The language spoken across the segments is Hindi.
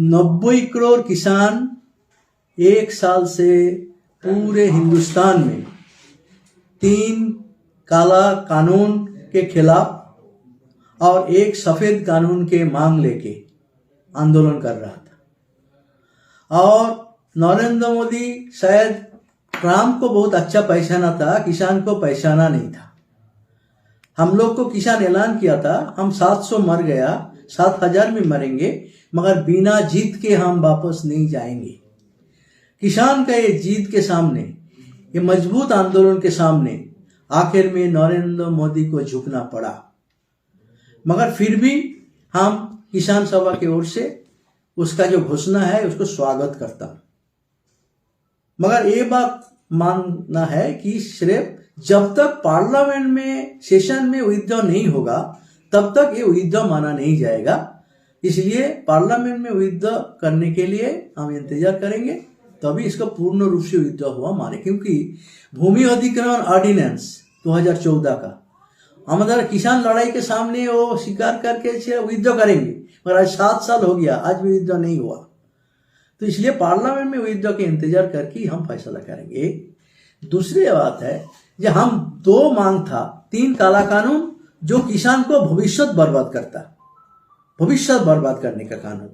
90 करोड़ किसान एक साल से पूरे हिंदुस्तान में 3 काला कानून के खिलाफ और 1 सफेद कानून के मांग लेके आंदोलन कर रहा था। और नरेंद्र मोदी शायद ट्रम्प को बहुत अच्छा पहचाना था, किसान को पहचाना नहीं था। हम लोग को किसान ऐलान किया था, हम 700 मर गया, 7000 में मरेंगे, मगर बिना जीत के हम वापस नहीं जाएंगे। किसान का ये जीत के सामने, ये मजबूत आंदोलन के सामने आखिर में नरेंद्र मोदी को झुकना पड़ा। मगर फिर भी हम किसान सभा की ओर से उसका जो घोषणा है उसको स्वागत करता हूं। मगर ये बात मानना है कि सिर्फ जब तक पार्लियामेंट में सेशन में विथड्रॉ नहीं होगा तब तक ये विथड्रॉ माना नहीं जाएगा। इसलिए पार्लियामेंट में विथड्रॉ करने के लिए हम इंतजार करेंगे, तभी इसका पूर्ण रूप से विथड्रॉ हुआ माने। क्योंकि भूमि अधिग्रहण ऑर्डिनेंस 2014 का हमारा किसान लड़ाई के सामने वो स्वीकार करके विथड्रॉ करेंगे, पर आज 7 साल हो गया, आज भी विथड्रॉ नहीं हुआ। तो इसलिए पार्लियामेंट में विथड्रॉ के इंतजार करके हम फैसला करेंगे। दूसरी बात है, जब हम 2 मांग था, 3 काला कानून जो किसान को भविष्य बर्बाद करता, भविष्य बर्बाद करने का कानून,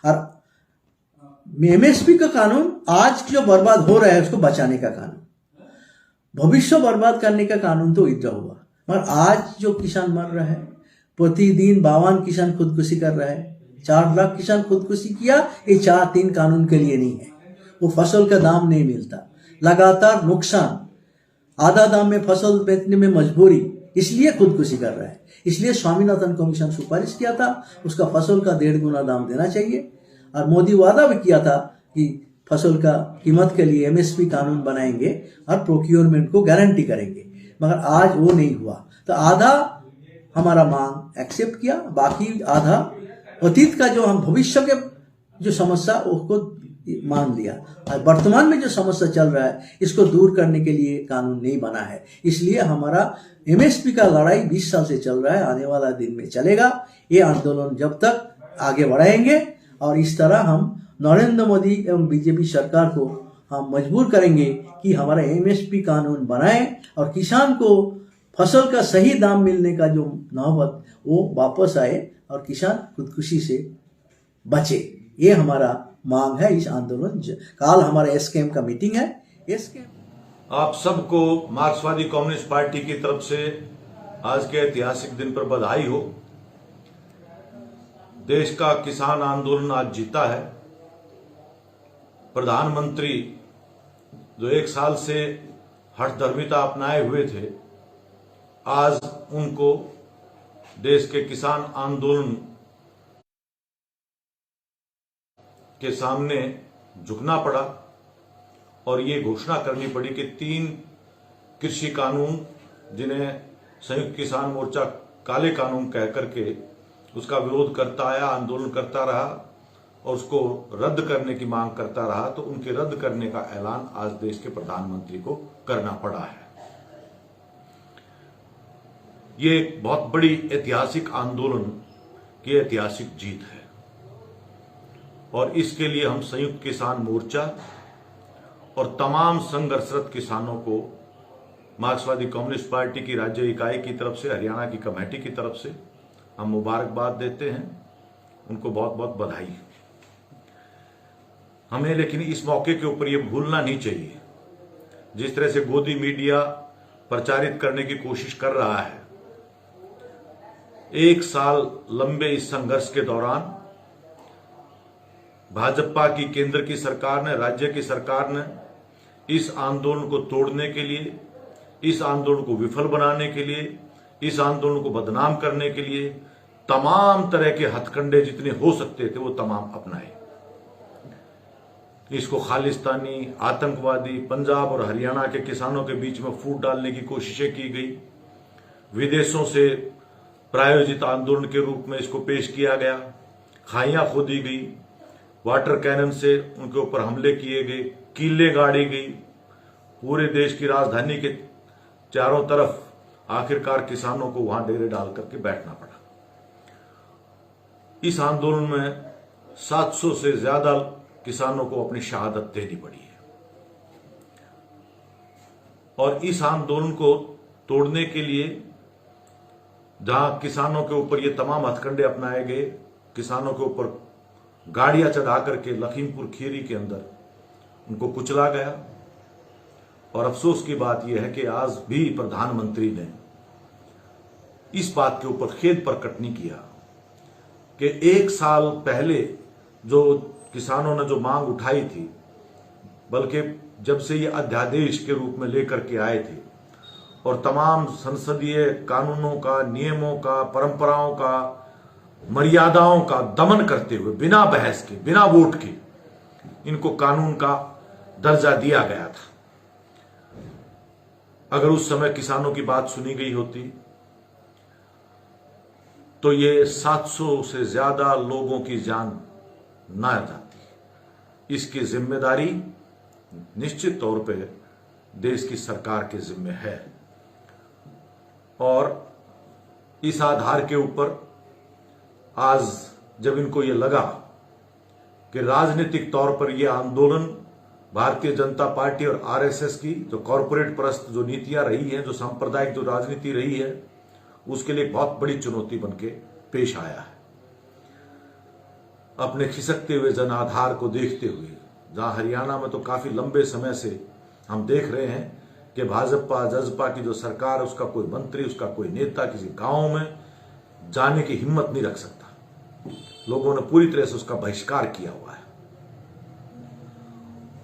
और एमएसपी का कानून आज जो बर्बाद हो रहा है उसको बचाने का कानून। भविष्य बर्बाद करने का कानून तो विथड्रॉ हुआ, मगर आज जो किसान मर रहा है, प्रतिदिन 52 किसान खुदकुशी कर रहा है, 4 लाख किसान खुदकुशी किया, ये 3 कानून के लिए नहीं है। वो फसल का दाम नहीं मिलता, लगातार नुकसान, आधा दाम में फसल बेचने में मजबूरी, इसलिए खुदकुशी कर रहा है। इसलिए स्वामीनाथन कमीशन सुपारिश किया था उसका फसल का 1.5 गुना दाम देना चाहिए। और मोदी वादा भी किया था कि फसल का कीमत के लिए एमएसपी कानून बनाएंगे और प्रोक्योरमेंट को गारंटी करेंगे, मगर आज वो नहीं हुआ। तो आधा हमारा मांग एक्सेप्ट किया, बाकी आधा अतीत का जो हम भविष्य के जो समस्या उसको मान लिया। और वर्तमान में जो समस्या चल रहा है इसको दूर करने के लिए कानून नहीं बना है। इसलिए हमारा एमएसपी का लड़ाई 20 साल से चल रहा है, आने वाला दिन में चलेगा। ये आंदोलन जब तक आगे बढ़ाएंगे और इस तरह हम नरेंद्र मोदी एवं बीजेपी सरकार को हम मजबूर करेंगे कि हमारा एमएसपी कानून बनाएं और किसान को फसल का सही दाम मिलने का जो नौबत वो वापस आए और किसान खुदकुशी से बचे। ये हमारा मांग है इस आंदोलन। कल हमारा एसकेएम का मीटिंग है। एसकेएम आप सबको मार्क्सवादी कम्युनिस्ट पार्टी की तरफ से आज के ऐतिहासिक दिन पर बधाई हो। देश का किसान आंदोलन आज जीता है। प्रधानमंत्री जो 1 साल से हठधर्मिता अपनाए हुए थे, आज उनको देश के किसान आंदोलन के सामने झुकना पड़ा और ये घोषणा करनी पड़ी कि 3 कृषि कानून, जिन्हें संयुक्त किसान मोर्चा काले कानून कह करके उसका विरोध करता आया, आंदोलन करता रहा और उसको रद्द करने की मांग करता रहा, तो उनके रद्द करने का ऐलान आज देश के प्रधानमंत्री को करना पड़ा है। ये एक बहुत बड़ी ऐतिहासिक आंदोलन की ऐतिहासिक जीत है और इसके लिए हम संयुक्त किसान मोर्चा और तमाम संघर्षरत किसानों को मार्क्सवादी कम्युनिस्ट पार्टी की राज्य इकाई की तरफ से, हरियाणा की कमेटी की तरफ से हम मुबारकबाद देते हैं, उनको बहुत बहुत बधाई। हमें लेकिन इस मौके के ऊपर यह भूलना नहीं चाहिए, जिस तरह से गोदी मीडिया प्रचारित करने की कोशिश कर रहा है। 1 साल लंबे इस संघर्ष के दौरान भाजपा की केंद्र की सरकार ने, राज्य की सरकार ने इस आंदोलन को तोड़ने के लिए, इस आंदोलन को विफल बनाने के लिए, इस आंदोलन को बदनाम करने के लिए तमाम तरह के हथकंडे जितने हो सकते थे वो तमाम अपनाए। इसको खालिस्तानी, आतंकवादी, पंजाब और हरियाणा के किसानों के बीच में फूट डालने की कोशिशें की गई। विदेशों से प्रायोजित आंदोलन के रूप में इसको पेश किया गया। खाइयां खोदी गई, वाटर कैनन से उनके ऊपर हमले किए गए, कीले गाड़ी गई। पूरे देश की राजधानी के चारों तरफ आखिरकार किसानों को वहां डेरे डाल करके बैठना पड़ा। इस आंदोलन में 700 से ज्यादा किसानों को अपनी शहादत देनी पड़ी है। और इस आंदोलन को तोड़ने के लिए जहां किसानों के ऊपर ये तमाम हथकंडे अपनाए गए, किसानों के ऊपर गाड़ियां चढ़ा करके लखीमपुर खीरी के अंदर उनको कुचला गया। और अफसोस की बात यह है कि आज भी प्रधानमंत्री ने इस बात के ऊपर खेद प्रकट नहीं किया कि 1 साल पहले जो किसानों ने जो मांग उठाई थी, बल्कि जब से ये अध्यादेश के रूप में लेकर के आए थे और तमाम संसदीय कानूनों का, नियमों का, परंपराओं का, मर्यादाओं का दमन करते हुए बिना बहस के, बिना वोट के इनको कानून का दर्जा दिया गया था। अगर उस समय किसानों की बात सुनी गई होती तो ये 700 से ज्यादा लोगों की जान ना जाती। इसकी जिम्मेदारी निश्चित तौर पे देश की सरकार के जिम्मे है। और इस आधार के ऊपर आज जब इनको ये लगा कि राजनीतिक तौर पर यह आंदोलन भारतीय जनता पार्टी और आरएसएस की जो कॉरपोरेट परस्त जो नीतियां रही हैं, जो सांप्रदायिक जो राजनीति रही है, उसके लिए बहुत बड़ी चुनौती बनके पेश आया है। अपने खिसकते हुए जन आधार को देखते हुए, जहां हरियाणा में तो काफी लंबे समय से हम देख रहे हैं कि भाजपा जजपा की जो सरकार है, उसका कोई मंत्री, उसका कोई नेता किसी गांव में जाने की हिम्मत नहीं रख सकता। लोगों ने पूरी तरह से उसका बहिष्कार किया हुआ है।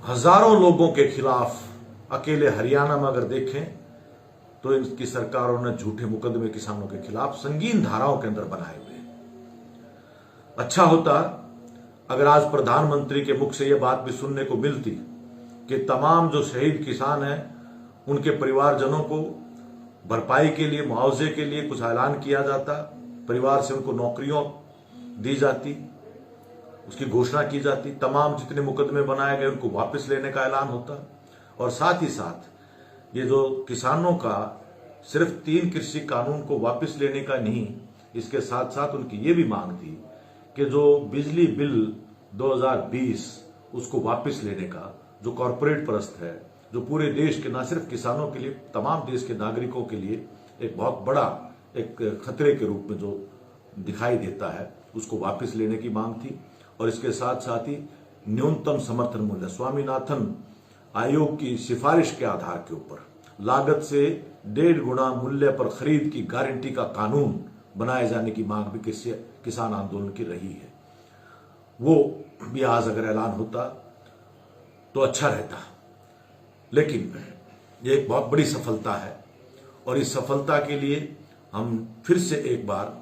हजारों लोगों के खिलाफ अकेले हरियाणा में अगर देखें तो इनकी सरकारों ने झूठे मुकदमे किसानों के खिलाफ संगीन धाराओं के अंदर बनाए हुए हैं। अच्छा होता अगर आज प्रधानमंत्री के मुख से यह बात भी सुनने को मिलती कि तमाम जो शहीद किसान हैं उनके परिवारजनों को भरपाई के लिए, मुआवजे के लिए कुछ ऐलान किया जाता, परिवार से उनको नौकरियों दी जाती, उसकी घोषणा की जाती, तमाम जितने मुकदमे बनाए गए उनको वापस लेने का ऐलान होता। और साथ ही साथ ये जो किसानों का सिर्फ 3 कृषि कानून को वापस लेने का नहीं, इसके साथ साथ उनकी ये भी मांग थी कि जो बिजली बिल 2020 उसको वापस लेने का, जो कॉरपोरेट परस्त है, जो पूरे देश के, ना सिर्फ किसानों के लिए, तमाम देश के नागरिकों के लिए एक बहुत बड़ा एक खतरे के रूप में जो दिखाई देता है, उसको वापस लेने की मांग थी। और इसके साथ साथ ही न्यूनतम समर्थन मूल्य, स्वामीनाथन आयोग की सिफारिश के आधार के ऊपर लागत से 1.5 गुना मूल्य पर खरीद की गारंटी का कानून बनाए जाने की मांग भी किसान आंदोलन की रही है। वो भी आज अगर ऐलान होता तो अच्छा रहता। लेकिन ये एक बहुत बड़ी सफलता है और इस सफलता के लिए हम फिर से एक बार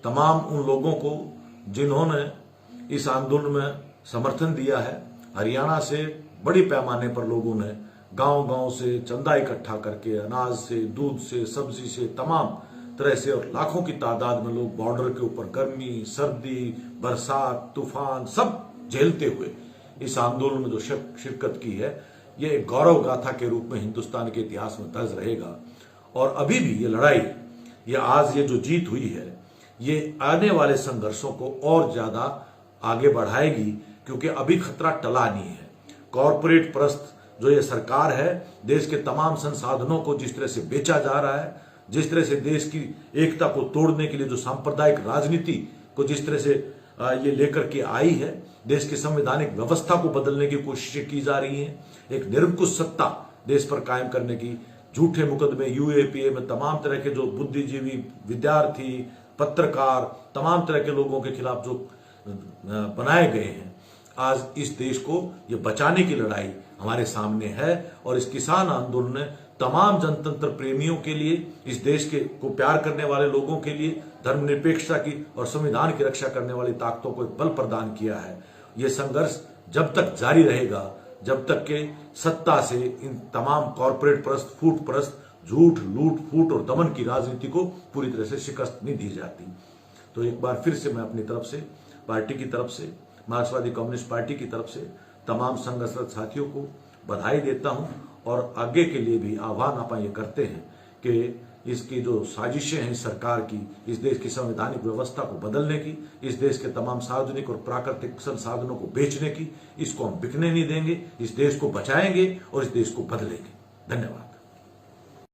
तमाम उन लोगों को जिन्होंने इस आंदोलन में समर्थन दिया है, हरियाणा से बड़ी पैमाने पर लोगों ने गांव-गांव से चंदा इकट्ठा करके, अनाज से, दूध से, सब्जी से, तमाम तरह से, और लाखों की तादाद में लोग बॉर्डर के ऊपर गर्मी, सर्दी, बरसात, तूफान सब झेलते हुए इस आंदोलन में जो शिरकत की है, ये एक गौरव गाथा के रूप में हिंदुस्तान के इतिहास में दर्ज रहेगा। और अभी भी ये लड़ाई, ये आज ये जो जीत हुई है, ये आने वाले संघर्षों को और ज्यादा आगे बढ़ाएगी, क्योंकि अभी खतरा टला नहीं है। कॉरपोरेट परस्त जो ये सरकार है, देश के तमाम संसाधनों को जिस तरह से बेचा जा रहा है, जिस तरह से देश की एकता को तोड़ने के लिए जो सांप्रदायिक राजनीति को जिस तरह से ये लेकर के आई है, देश की संवैधानिक व्यवस्था को बदलने की कोशिशें की जा रही हैं, एक निरंकुश सत्ता देश पर कायम करने की, झूठे मुकदमे यूएपीए में तमाम तरह के जो बुद्धिजीवी, विद्यार्थी, पत्रकार, तमाम तरह के लोगों के खिलाफ जो बनाए गए हैं, आज इस देश को ये बचाने की लड़ाई हमारे सामने है। और इस किसान आंदोलन ने तमाम जनतंत्र प्रेमियों के लिए, इस देश के को प्यार करने वाले लोगों के लिए, धर्मनिरपेक्षता की और संविधान की रक्षा करने वाली ताकतों को बल प्रदान किया है। ये संघर्ष जब तक जारी रहेगा, जब तक के सत्ता से इन तमाम कॉरपोरेट परस्त, फूट परस्त, झूठ, लूट, फूट और दमन की राजनीति को पूरी तरह से शिकस्त नहीं दी जाती। तो एक बार फिर से मैं अपनी तरफ से, पार्टी की तरफ से, मार्क्सवादी कम्युनिस्ट पार्टी की तरफ से तमाम संघर्षरत साथियों को बधाई देता हूं और आगे के लिए भी आह्वान आप ये करते हैं कि इसकी जो साजिशें हैं सरकार की इस देश की संवैधानिक व्यवस्था को बदलने की, इस देश के तमाम सार्वजनिक और प्राकृतिक संसाधनों को बेचने की, इसको हम बिकने नहीं देंगे। इस देश को बचाएंगे और इस देश को बदलेंगे। धन्यवाद।